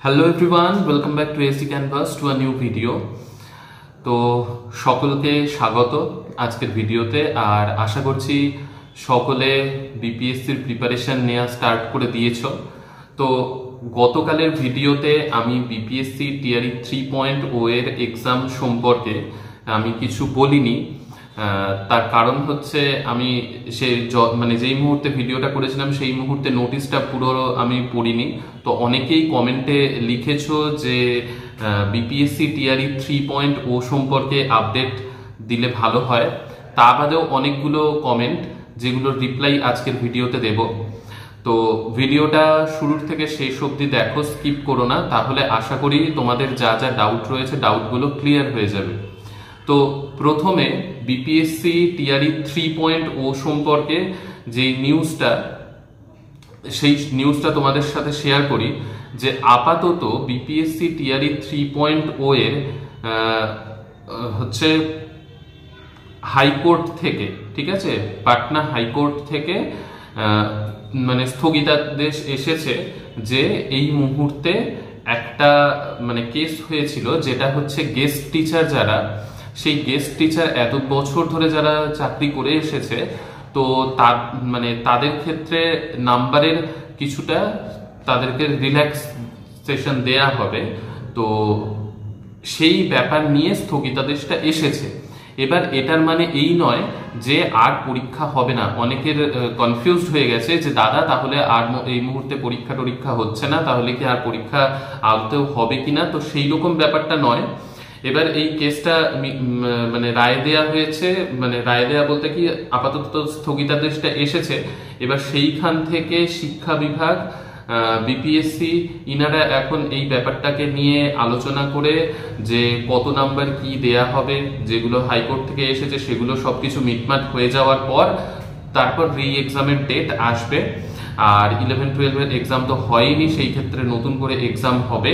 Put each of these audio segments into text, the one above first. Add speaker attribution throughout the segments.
Speaker 1: Hello everyone, welcome back to AC canvas to a new video. তো সকলকে স্বাগত আজকের ভিডিওতে। আর আশা করছি সকলে বিপিএসসির প্রিপারেশন নেওয়া স্টার্ট করে দিয়েছ। তো গতকালের ভিডিওতে আমি বিপিএসসি টিআরই 3.0 এর এক্সাম সম্পর্কে আমি কিছু বলিনি। তার কারণ হচ্ছে আমি যেই মুহূর্তে ভিডিওটা করেছিলাম সেই মুহূর্তে নোটিশটা পুরো আমি পড়িনি। তো অনেকেই কমেন্টে লিখেছো যে বিপিএসসি টিআরই 3.0 সম্পর্কে আপডেট দিলে ভালো হয়। তা বাদেও অনেকগুলো কমেন্ট যেগুলোর রিপ্লাই আজকের ভিডিওতে দেব। তো ভিডিওটা শুরুর থেকে শেষ অবধি দেখো, স্কিপ করো না, তাহলে আশা করি তোমাদের যা যা ডাউট রয়েছে ডাউটগুলো ক্লিয়ার হয়ে যাবে। তো প্রথমে বিপিএসসি টিআরই 3.0 সম্পর্কে যে সেই নিউজটা তোমাদের সাথে শেয়ার করি যে আপাতত বিপিএসসি টিআরই 3.0 এর হচ্ছে হাইকোর্ট থেকে, ঠিক আছে, পাটনা হাইকোর্ট থেকে স্থগিতাদেশ এসেছে যে এই মুহূর্তে একটা কেস হয়েছিল, যেটা হচ্ছে গেস্ট টিচার যারা, সেই গেস্ট টিচার এত বছর ধরে যারা চাকরি করে এসেছে, তো তাদের ক্ষেত্রে নাম্বারের কিছুটা তাদেরকে রিল্যাক্সেশন দেয়া হবে। তো সেই ব্যাপার নিয়ে স্থগিতাদেশটা এসেছে। এবার এটার মানে এই নয় যে আর পরীক্ষা হবে না। অনেকের কনফিউজড হয়ে গেছে যে দাদা তাহলে আর এই মুহূর্তে পরীক্ষা হচ্ছে না, তাহলে কি আর পরীক্ষা আদতেও হবে কিনা। তো সেই রকম ব্যাপারটা নয়। এবার এই কেসটা রায় দেয়া হয়েছে, রায় দেয়া বলতে কি আপাতত স্থগিতাদেশটা এসেছে। এবার সেইখান থেকে শিক্ষা বিভাগ, বিপিএসসি ইনারা এখন এই ব্যাপারটাকে নিয়ে আলোচনা করে যে কত নাম্বার কি দেয়া হবে, যেগুলো হাইকোর্ট থেকে এসেছে সেগুলো সবকিছু মিটমাট হয়ে যাওয়ার পর তারপর রি এক্সামের ডেট আসবে। আর 11-12 এক্সাম তো হয়নি, সেই ক্ষেত্রে নতুন করে এক্সাম হবে।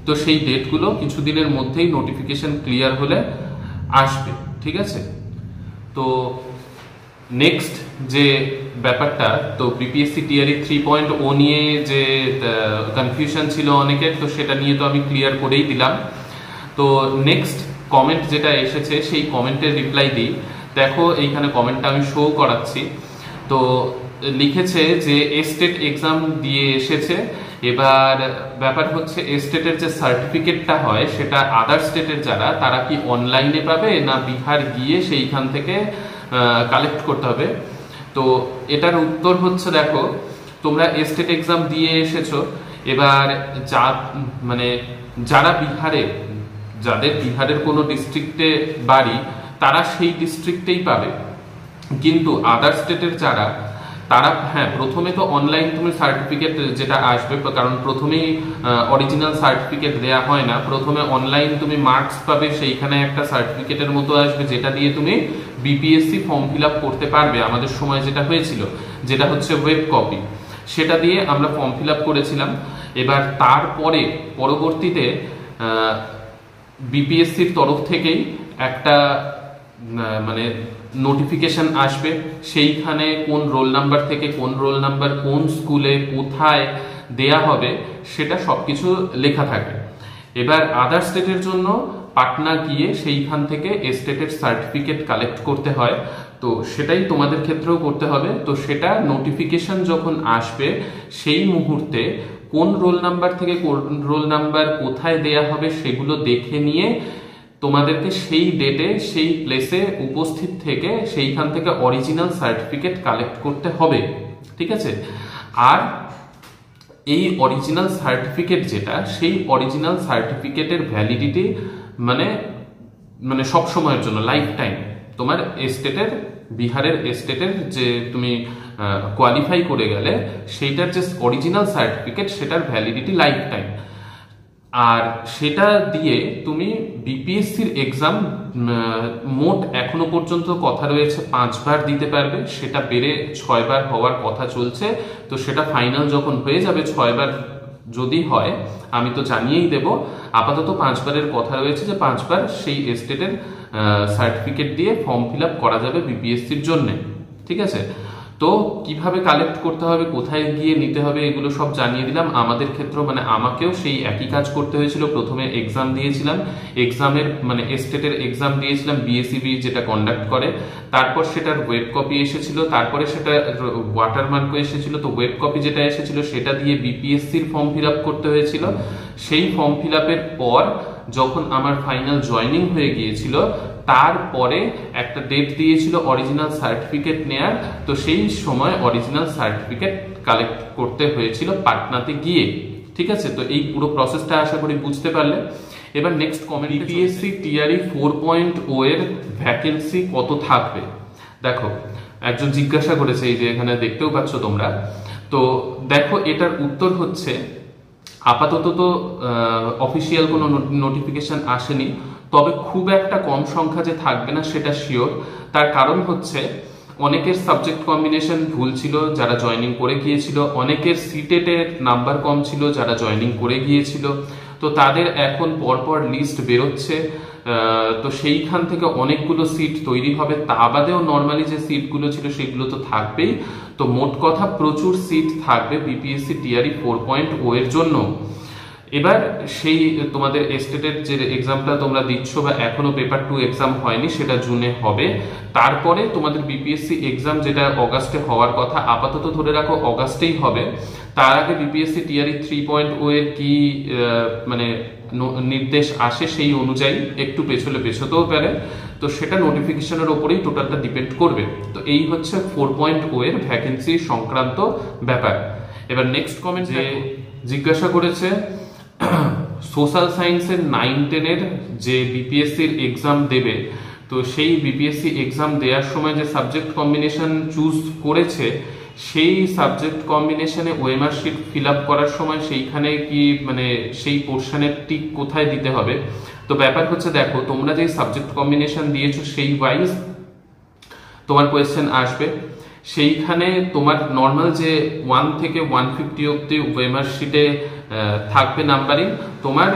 Speaker 1: তো সেই ডেটগুলো কিছুদিনের মধ্যেই নোটিফিকেশন ক্লিয়ার হলে আসবে, ঠিক আছে। তো নেক্সট যে ব্যাপারটা, তো বিপিএসসি টিআরই 3.0 নিয়ে যে কনফিউশন ছিল অনেকের, তো সেটা নিয়ে তো আমি ক্লিয়ার করেই দিলাম। তো নেক্সট কমেন্ট যেটা এসেছে সেই কমেন্টের রিপ্লাই দিই। দেখো এইখানে কমেন্টটা আমি শো করাচ্ছি। তো লিখেছে যে এস্টেট এক্সাম দিয়ে এসেছে। এবার ব্যাপার হচ্ছে এস্টেটের যে সার্টিফিকেটটা হয় সেটা আদার স্টেটের যারা, তারা কি অনলাইনে পাবে না বিহার গিয়ে সেইখান থেকে কালেক্ট করতে হবে। তো এটার উত্তর হচ্ছে, দেখো তোমরা এস্টেট এক্সাম দিয়ে এসেছো, এবার যারা যাদের বিহারের কোনো ডিস্ট্রিক্টে বাড়ি, তারা সেই ডিস্ট্রিক্টেই পাবে। কিন্তু আদার স্টেটের যারা, তারা প্রথমে তো অনলাইন তুমি সার্টিফিকেট যেটা আসবে, কারণ প্রথমেই অরিজিনাল সার্টিফিকেট দেয়া হয় না, প্রথমে অনলাইন তুমি মার্কস পাবে, সেইখানে একটা সার্টিফিকেটের মতো আসবে যেটা দিয়ে তুমি বিপিএসসি ফর্ম ফিল আপ করতে পারবে। আমাদের সময় যেটা হয়েছিল, যেটা হচ্ছে ওয়েব কপি, সেটা দিয়ে আমরা ফর্ম ফিল আপ করেছিলাম। এবার তারপরে পরবর্তীতে বিপিএসসির তরফ থেকেই একটা নোটিফিকেশন আসবে, সেইখানে কোন রোল নাম্বার থেকে কোন রোল নাম্বার কোন স্কুলে কোথায় দেয়া হবে সেটা সবকিছু লেখা থাকে। এবার আদার স্টেটের জন্য পাটনা গিয়ে সেইখান থেকে স্টেটের সার্টিফিকেট কালেক্ট করতে হয়। তো সেটাই তোমাদের ক্ষেত্রেও করতে হবে। তো সেটা নোটিফিকেশন যখন আসবে সেই মুহূর্তে কোন রোল নাম্বার থেকে কোন রোল নাম্বার কোথায় দেয়া হবে সেগুলো দেখে নিয়ে তোমাদেরকে সেই ডেটে সেই প্লেসে উপস্থিত থেকে সেইখান থেকে অরিজিনাল সার্টিফিকেট কালেক্ট করতে হবে, ঠিক আছে। আর এই অরিজিনাল সার্টিফিকেট যেটা, সেই অরিজিনাল সার্টিফিকেটের ভ্যালিডিটি সব সময়ের জন্য, লাইফ টাইম। তোমার এস্টেটের, বিহারের এস্টেটের যে তুমি কোয়ালিফাই করে গেলে সেইটার যে অরিজিনাল সার্টিফিকেট, সেটার ভ্যালিডিটি লাইফ টাইম। আর সেটা দিয়ে তুমি বিপিএসসির এক্সাম মোট এখনো পর্যন্ত কথা রয়েছে 5 বার দিতে পারবে, সেটা বেড়ে 6 বার হওয়ার কথা চলছে। তো সেটা ফাইনাল যখন হয়ে যাবে 6 বার যদি হয়, আমি তো জানিয়েই দেব। আপাতত 5 বারের কথা রয়েছে, যে 5 বার সেই স্টেটের সার্টিফিকেট দিয়ে ফর্ম ফিল আপ করা যাবে বিপিএসসির জন্য, ঠিক আছে। তো কিভাবে কালেক্ট করতে হবে, কোথায় গিয়ে নিতে হবে, এগুলো সব জানিয়ে দিলাম। আমাদের ক্ষেত্রে মানে আমাকেও সেই একই কাজ করতে হয়েছিল। প্রথমে এক্সাম দিয়েছিলাম, এক্সামের মানে এস্টেটের এক্সাম দিয়েছিলাম বিএসইবি যেটা কন্ডাক্ট করে, তারপর সেটার ওয়েব কপি এসেছিল, তারপরে সেটা ওয়াটারমার্কও এসেছিল। তো ওয়েব কপি যেটা এসেছিল সেটা দিয়ে বিপিএসসির ফর্ম ফিল আপ করতে হয়েছিল। সেই ফর্ম ফিল আপের পর যখন আমার ফাইনাল জয়নিং হয়ে গিয়েছিল, তারপরে একটা ডেট দিয়েছিল অরিজিনাল সার্টিফিকেট নেয়ার। তো সেই সময় অরিজিনাল সার্টিফিকেট কালেক্ট করতে হয়েছিল পাটনাতে গিয়ে। ঠিক আছে, তো এই পুরো প্রসেসটা আশা করি বুঝতে পারলে। এবার নেক্সট কমেন্ট, বিপিএসসি টিআরই 4.0 এর ভ্যাকেন্সি কত থাকবে? দেখো, একজন জিজ্ঞাসা করেছে, এই যে এখানে দেখতেও পাচ্ছ তোমরা। তো দেখো, এটার উত্তর হচ্ছে আপাতত তো অফিসিয়াল কোনো নোটিফিকেশন আসেনি, তবে খুব একটা কম সংখ্যা যে থাকবে না সেটা শিওর। তার কারণ হচ্ছে অনেকের সাবজেক্ট কম্বিনেশন ভুল ছিল যারা জয়েনিং করে গিয়েছিল, অনেকের সিটেটের নাম্বার কম ছিল যারা জয়েনিং করে গিয়েছিল। তো তাদের এখন পরপর লিস্ট বেরোচ্ছে, তো সেইখান থেকে অনেকগুলো সিট তৈরি হবে। তা বাদেও নর্মালি যে সিটগুলো ছিল সেগুলো তো থাকবেই। তো মোট কথা প্রচুর সিট থাকবে বিপিএসসি টিআরই 4.0 এর জন্য। এবার সেই তোমাদের এস্টেটের যে এক্সামটা তোমরা দিচ্ছ বা এখনো পেপার 2 এক্সাম হয়নি, সেটা জুনে হবে। তারপরে তোমাদের বিপিএসসি এক্সাম যেটা অগাস্টে হওয়ার কথা, আপাতত ধরে রাখো অগাস্টেই হবে। তার আগে বিপিএসসি টিআরই 3.0 এর কি মানে নির্দেশ আসে সেই অনুযায়ী একটু পেছোতেও পারে। তো সেটা নোটিফিকেশনের ওপরেই টোটালটা ডিপেন্ড করবে। তো এই হচ্ছে 4.0 এর ভ্যাকেন্সি সংক্রান্ত ব্যাপার। এবার নেক্সট কমেন্ট যে জিজ্ঞাসা করেছে, সোশ্যাল সায়েন্সের 9-10 এর যে বিপিএসসির এক্সাম দেবে, তো সেই বিপিএসসি এক্সাম দেওয়ার সময় যে সাবজেক্ট কম্বিনেশন চুজ করেছে, সেই সাবজেক্ট কম্বিনেশনে ওএমআর শিট ফিল আপ করার সময় সেইখানে কি মানে সেই পোর্শনের টিক কোথায় দিতে হবে? তো ব্যাপার হচ্ছে, দেখো তোমরা যে সাবজেক্ট কম্বিনেশন দিয়েছো সেই ওয়াইজ তোমার কোয়েশ্চেন আসবে। সেইখানে তোমার নর্মাল যে 1 থেকে 150 অব্দি ওএমআর শিটে থাকবে নাম্বারিং, তোমার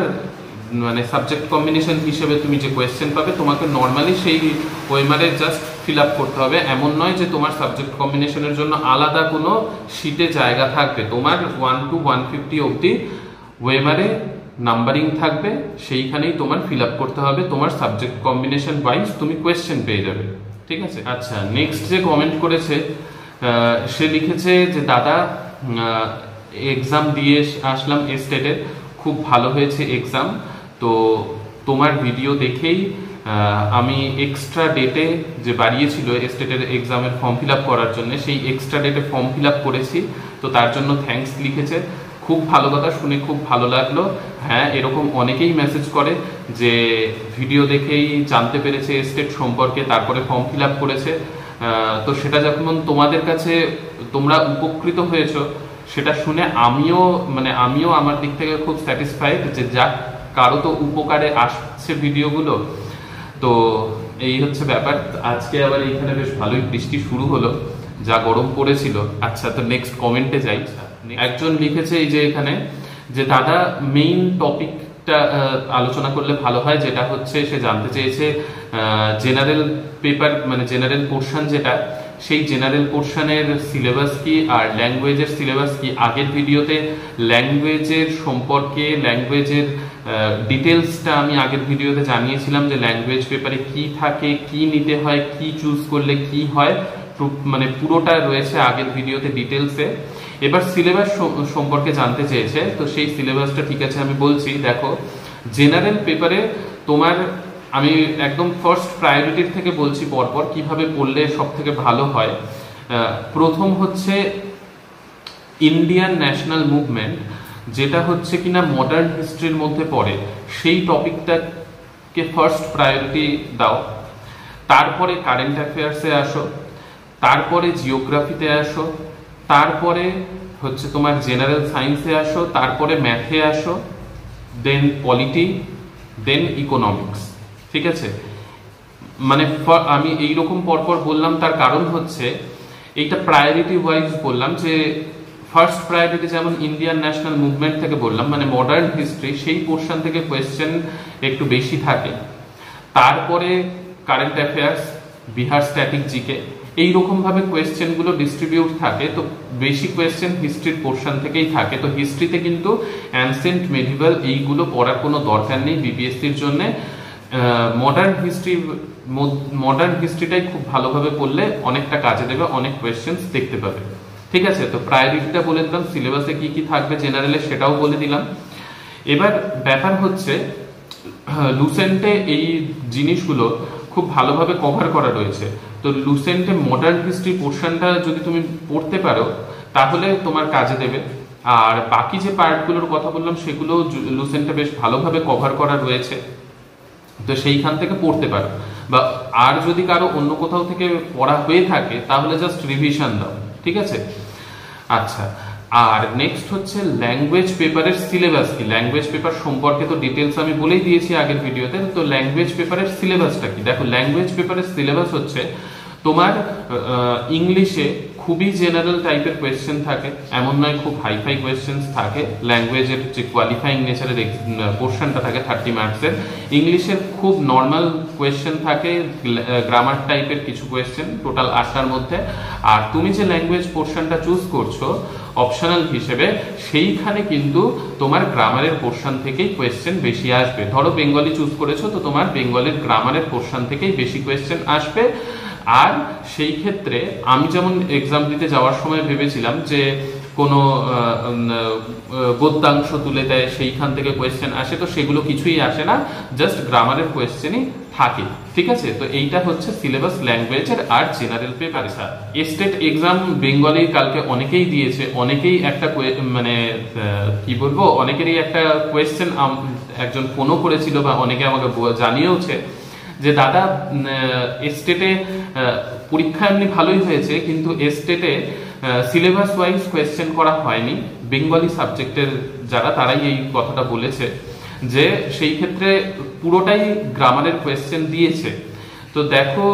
Speaker 1: মানে সাবজেক্ট কম্বিনেশন হিসেবে তুমি যে কোয়েশ্চেন পাবে, তোমাকে নর্মালি সেই ওএমআরে জাস্ট ফিল আপ করতে হবে। এমন নয় যে তোমার সাবজেক্ট কম্বিনেশনের জন্য আলাদা কোনো শিটে জায়গা থাকবে। তোমার 1 to 150 অব্দি ওএমআরে নাম্বারিং থাকবে, সেইখানেই তোমার ফিল আপ করতে হবে। তোমার সাবজেক্ট কম্বিনেশন ওয়াইজ তুমি কোয়েশ্চেন পেয়ে যাবে। ঠিক আছে, আচ্ছা নেক্সট যে কমেন্ট করেছে, সে লিখেছে যে দাদা এক্সাম দিয়ে আসলাম এস্টেটে, খুব ভালো হয়েছে এক্সাম। তো তোমার ভিডিও দেখেই আমি এক্সট্রা ডেটে যে বাড়িয়েছিল এস্টেটের এক্সামের ফর্ম ফিল আপ করার জন্য, সেই এক্সট্রা ডেটে ফর্ম ফিল আপ করেছি। তো তার জন্য থ্যাঙ্কস লিখেছে। খুব ভালো কথা, শুনে খুব ভালো লাগলো। হ্যাঁ, এরকম অনেকেই মেসেজ করে যে ভিডিও দেখেই জানতে পেরেছে এস্টেট সম্পর্কে, তারপরে ফর্ম ফিল আপ করেছে। তো সেটা যখন তোমাদের কাছে তোমরা উপকৃত হয়েছো, সেটা শুনে আমিও আমার দিক থেকে খুব স্যাটিসফাইড যে যাক, কারো তো উপকারে আসছে ভিডিওগুলো। তো এই হচ্ছে ব্যাপার। আজকে আবার এইখানে বেশ ভালোই বৃষ্টি শুরু হলো, যা গরম পড়েছিল। আচ্ছা, তো নেক্সট কমেন্টে যাই। একজন লিখেছে এই যে এখানে যে দাদা মেইন টপিকটা আলোচনা করলে ভালো হয়, যেটা হচ্ছে সে জানতে চেয়েছে জেনারেল পেপার মানে জেনারেল পোর্শন যেটা, সেই জেনারেল পোর্শনের সিলেবাস কি আর ল্যাঙ্গুয়েজের সিলেবাস কি। আগের ভিডিওতে ল্যাঙ্গুয়েজের সম্পর্কে, ল্যাঙ্গুয়েজের ডিটেলসটা আমি আগের ভিডিওতে জানিয়েছিলাম যে ল্যাঙ্গুয়েজ পেপারে কি থাকে, কি নিতে হয়, কি চুজ করলে কি হয়, মানে পুরোটা রয়েছে আগের ভিডিওতে ডিটেলসে। এবার সিলেবাস সম্পর্কে জানতে চেয়েছে, তো সেই সিলেবাসটা ঠিক আছে আমি বলছি। দেখো, জেনারেল পেপারে তোমার আমি একদম ফার্স্ট প্রায়োরিটির থেকে বলছি পরপর কিভাবে পড়লে সব থেকে ভালো হয়। প্রথম হচ্ছে ইন্ডিয়ান ন্যাশনাল মুভমেন্ট, যেটা হচ্ছে কিনা মডার্ন হিস্ট্রির মধ্যে পড়ে, সেই টপিকটাকে ফার্স্ট প্রায়োরিটি দাও। তারপরে কারেন্ট অ্যাফেয়ার্সে আসো, তারপরে জিওগ্রাফিতে আসো, তারপরে হচ্ছে তোমার জেনারেল সায়েন্সে আসো, তারপরে ম্যাথে আসো, দেন পলিটি, দেন ইকোনমিক্স। ঠিক আছে, মানে আমি এইরকম পরপর বললাম, তার কারণ হচ্ছে এইটা প্রায়োরিটি ওয়াইজ বললাম। যে ফার্স্ট প্রায়োরিটি যেমন ইন্ডিয়ান ন্যাশনাল মুভমেন্ট থেকে বললাম, মানে মডার্ন হিস্ট্রি, সেই পোর্শন থেকে কোয়েশ্চেন একটু বেশি থাকে। তারপরে current affairs, Bihar static GK, এইরকম ভাবে কোয়েশ্চেনগুলো ডিস্ট্রিবিউট থাকে। তো বেশি কোয়েশ্চেন হিস্ট্রির পোর্শন থেকেই থাকে। তো হিস্ট্রিতে কিন্তু অ্যানসেন্ট মেডিভাল এইগুলো পড়ার কোনো দরকার নেই বিপিএসসির জন্য। মডার্ন হিস্ট্রিটাই খুব ভালোভাবে পড়লে অনেকটা কাজে দেবে, অনেক কোয়েশ্চেন দেখতে পাবে। ঠিক আছে, তো প্রায়োরিটিটা বলে দিলাম, সিলেবাসে কি কি থাকবে জেনারেলে সেটাও বলে দিলাম। এবার ব্যাপার হচ্ছে লুসেন্টে এই জিনিসগুলো খুব ভালোভাবে কভার করা রয়েছে। তো লুসেন্টে মডার্ন হিস্ট্রি পোর্শনটা যদি তুমি পড়তে পারো তাহলে তোমার কাজে দেবে। আর বাকি যে পার্টগুলোর কথা বললাম সেগুলো লুসেন্টে বেশ ভালোভাবে কভার করা রয়েছে, তো সেইখান থেকে পড়তে পারো। বা আর যদি কারো অন্য কোথাও থেকে পড়া হয়ে থাকে তাহলে জাস্ট রিভিশন দাও। ঠিক আছে, আচ্ছা। আর নেক্সট হচ্ছে ল্যাঙ্গুয়েজ পেপারের সিলেবাস কি। ল্যাঙ্গুয়েজ পেপার সম্পর্কে তো ডিটেলস আমি বলেই দিয়েছি আগের ভিডিওতে। তো ল্যাঙ্গুয়েজ পেপারের সিলেবাসটা কি, দেখো ল্যাঙ্গুয়েজ পেপারের সিলেবাস হচ্ছে তোমার ইংলিশে খুবই জেনারেল টাইপের কোয়েশ্চেন থাকে, এমন নয় খুব হাইফাই কোয়েশ্চেন থাকে। ল্যাঙ্গুয়েজের যে কোয়ালিফাইং নেচারের পোর্শনটা থাকে 30 মার্কসের। ইংলিশের খুব নর্মাল কোয়েশ্চেন থাকে, গ্রামার টাইপের কিছু কোয়েশ্চেন, টোটাল 8টার মধ্যে। আর তুমি যে ল্যাঙ্গুয়েজ পোর্শনটা চুজ করছো অপশনাল হিসেবে, সেইখানে কিন্তু তোমার গ্রামারের পোর্শন থেকেই কোয়েশ্চেন বেশি আসবে। ধরো বেঙ্গলি চুজ করেছো, তো তোমার বেঙ্গলের গ্রামারের পোর্শন থেকেই বেশি কোয়েশ্চেন আসবে। আর সেই ক্ষেত্রে আমি যেমন এক্সাম দিতে যাওয়ার সময় ভেবেছিলাম যে কোনো গদ্যাংশ তুলে দেয় সেইখান থেকে কোয়েশ্চেন আসে, তো সেগুলো কিছুই আসে না, জাস্ট গ্রামারের কোয়েশ্চেনই থাকে। ঠিক আছে, তো এইটা হচ্ছে সিলেবাস ল্যাঙ্গুয়েজের আর general paper. State exam Bengali কালকে অনেকেই দিয়েছে, অনেকেই একটা মানে কি বলবো, অনেকেরই একটা কোয়েশ্চেন একজন ফোনও করেছিল বা অনেকে আমাকে জানিয়েওছে যে দাদা স্টেটে পরীক্ষা এমনি ভালোই হয়েছে, কিন্তু স্টেটে সিলেবাস ওয়াইজ কোয়েশ্চেন করা হয়নি। বেঙ্গলি সাবজেক্টের যারা তারাই এই কথাটা বলেছে যে সেই ক্ষেত্রে পুরোটাই গ্রামারের কোয়েশ্চেন দিয়েছে। তো দেখো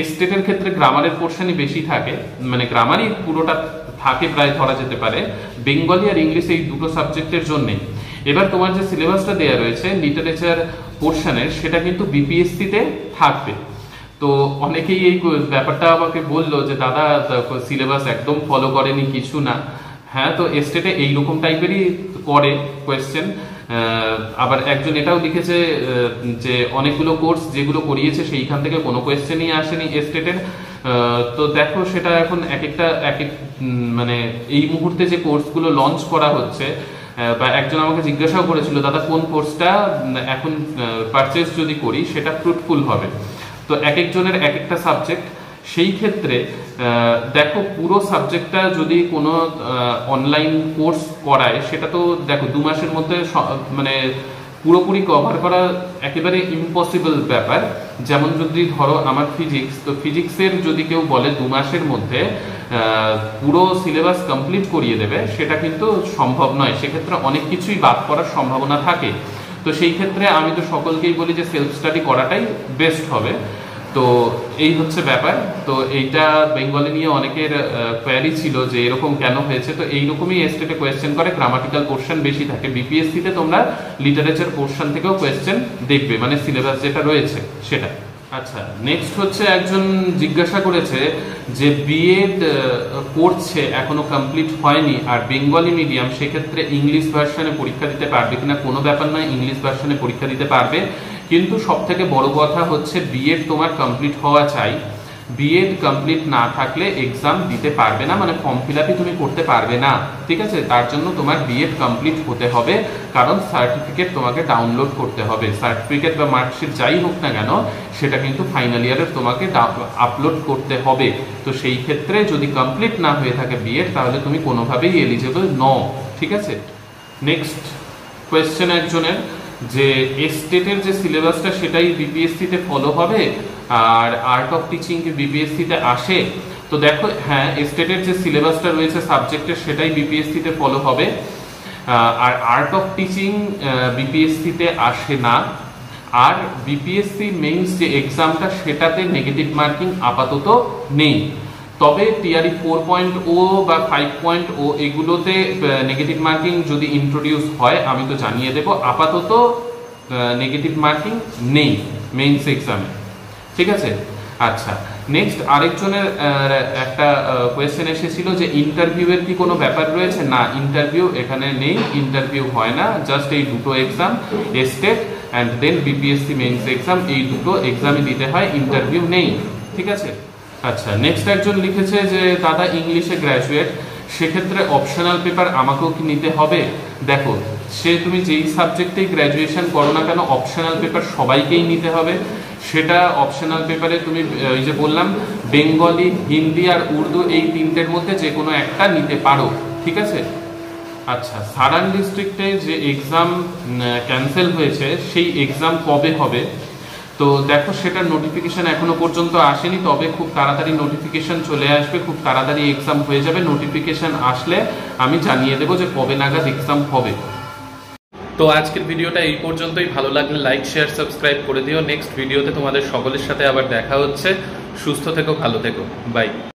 Speaker 1: স্টেটের ক্ষেত্রে গ্রামারের পোর্শনই বেশি থাকে, মানে গ্রামারই পুরোটা থাকে প্রায় ধরা যেতে পারে। বেঙ্গলি আর ইংলিশ এই দুটো সাবজেক্টের জন্যই। এবার তোমার যে সিলেবাসটা দেওয়া রয়েছে লিটারেচার পোর্শনের, সেটা কিন্তু বিপিএসসিতে থাকবে। তো অনেকেই এই ব্যাপারটা আমাকে বললো যে দাদা সিলেবাস একদম ফলো করেনি, কিছু না। হ্যাঁ, তো স্টেটে এইরকম টাইপেরই করে কোয়েশ্চেন। আবার একজন এটাও লিখেছে যে অনেকগুলো কোর্স যেগুলো করিয়েছে সেইখান থেকে কোনো কোয়েশ্চেনই আসেনি স্টেটের। তো দেখো সেটা এখন এক মানে এই মুহূর্তে যে কোর্সগুলো লঞ্চ করা হচ্ছে, বা একজন আমাকে জিজ্ঞাসাও করেছিল দাদা কোন কোর্সটা এখন পারচেজ যদি করি সেটা ফ্রুটফুল হবে। তো এক একজনের এক একটা সাবজেক্ট, সেই ক্ষেত্রে দেখো পুরো সাবজেক্টটা যদি কোনো অনলাইন কোর্স করায় সেটা তো দেখো 2 মাসের মধ্যে মানে পুরোপুরি কভার করা একেবারে ইম্পসিবল ব্যাপার। যেমন যদি ধরো আমার ফিজিক্স, তো ফিজিক্সের যদি কেউ বলে 2 মাসের মধ্যে পুরো সিলেবাস কমপ্লিট করিয়ে দেবে, সেটা কিন্তু সম্ভব নয়। সেক্ষেত্রে অনেক কিছুই বাদ করার সম্ভাবনা থাকে। তো সেই ক্ষেত্রে আমি তো সকলকেই বলি যে সেলফ স্টাডি করাটাই বেস্ট হবে। তো এই হচ্ছে ব্যাপার। তো এইটা বেঙ্গলি নিয়ে অনেকের কোয়ারি ছিল যে এরকম কেন হয়েছে। তো এইরকমই স্টেটে কোয়েশ্চেন করে, গ্রামাটিক্যাল পোর্শন বেশি থাকে। বিপিএসসিতে তোমরা লিটারেচার পোর্শন থেকেও কোয়েশ্চেন দেখবে, মানে সিলেবাস যেটা রয়েছে সেটা। আচ্ছা, নেক্সট হচ্ছে একজন জিজ্ঞাসা করেছে যে বিএড করছে এখনো কমপ্লিট হয়নি আর বেঙ্গলি মিডিয়াম, সেক্ষেত্রে ইংলিশ ভার্সনে পরীক্ষা দিতে পারবে কিনা। কোনো ব্যাপার নয়, ইংলিশ ভার্সনে পরীক্ষা দিতে পারবে, কিন্তু সব থেকে বড় কথা হচ্ছে বিএড তোমার কমপ্লিট হওয়া চাই। বিএড কমপ্লিট না থাকলে এক্সাম দিতে পারবে না, মানে ফর্ম ফিল আপই তুমি করতে পারবে না। ঠিক আছে, তার জন্য তোমার বিএড কমপ্লিট হতে হবে, কারণ সার্টিফিকেট তোমাকে ডাউনলোড করতে হবে। সার্টিফিকেট বা মার্কশিট যাই হোক না কেন সেটা কিন্তু ফাইনাল ইয়ারের তোমাকে আপলোড করতে হবে। তো সেই ক্ষেত্রে যদি কমপ্লিট না হয়ে থাকে বিএড, তাহলে তুমি কোনোভাবেই এলিজেবল নও। ঠিক আছে, নেক্সট কোয়েশ্চেন একজনের যে স্টেটের যে সিলেবাসটা সেটাই বিপিএসসিতে ফলো হবে আর আর্ট অফ টিচিং কি বিপিএসসিতে আসে। তো দেখো হ্যাঁ, স্টেটের যে সিলেবাসটা রয়েছে সাবজেক্টের সেটাই বিপিএসসিতে ফলো হবে, আর আর্ট অফ টিচিং বিপিএসসিতে আসে না। আর বিপিএসসি মেইনস যে এক্সামটা সেটাতে নেগেটিভ মার্কিং আপাতত নেই, তবে টিআরই 4.0 বা 5.0 এগুলোতে নেগেটিভ মার্কিং যদি ইন্ট্রোডিউস হয় আমি তো জানিয়ে দেব। আপাতত নেগেটিভ মার্কিং নেই মেইনস এক্সামে। ঠিক আছে, আচ্ছা। নেক্সট আরেকজনের একটা কোয়েশ্চেন এসেছিল যে ইন্টারভিউয়ের কি কোনো ব্যাপার রয়েছে? না, ইন্টারভিউ এখানে নেই, ইন্টারভিউ হয় না, জাস্ট এই দুটো exam, state and then BPSC mains exam, এই দুটো এক্সামই দিতে হয়, ইন্টারভিউ নেই। ঠিক আছে। আচ্ছা, নেক্সট একজন লিখেছে যে দাদা ইংলিশে গ্র্যাজুয়েট, সেক্ষেত্রে অপশনাল পেপার আমাকেও কি নিতে হবে? দেখো, সে তুমি যেই সাবজেক্টেই গ্র্যাজুয়েশন করো না কেন, অপশনাল পেপার সবাইকেই নিতে হবে। সেটা অপশনাল পেপারে তুমি ওই যে বললাম বেঙ্গলি, হিন্দি আর উর্দু, এই তিনটের মধ্যে যে কোনো একটা নিতে পারো। ঠিক আছে। আচ্ছা, সারান ডিস্ট্রিক্টে যে এক্সাম ক্যান্সেল হয়েছে সেই এক্সাম কবে হবে? তো দেখো, সেটার নোটিফিকেশন এখনো পর্যন্ত আসেনি, তবে খুব তাড়াতাড়ি নোটিফিকেশন চলে আসবে, খুব তাড়াতাড়ি এক্সাম হয়ে যাবে। নোটিফিকেশন আসলে আমি জানিয়ে দেবো যে কবে নাগাদ এক্সাম হবে। তো আজকের ভিডিওটা এই পর্যন্তই। ভালো লাগলে লাইক, শেয়ার, সাবস্ক্রাইব করে দিও। নেক্সট ভিডিওতে তোমাদের সকলের সাথে আবার দেখা হচ্ছে। সুস্থ থেকো, ভালো থেকো, বাই।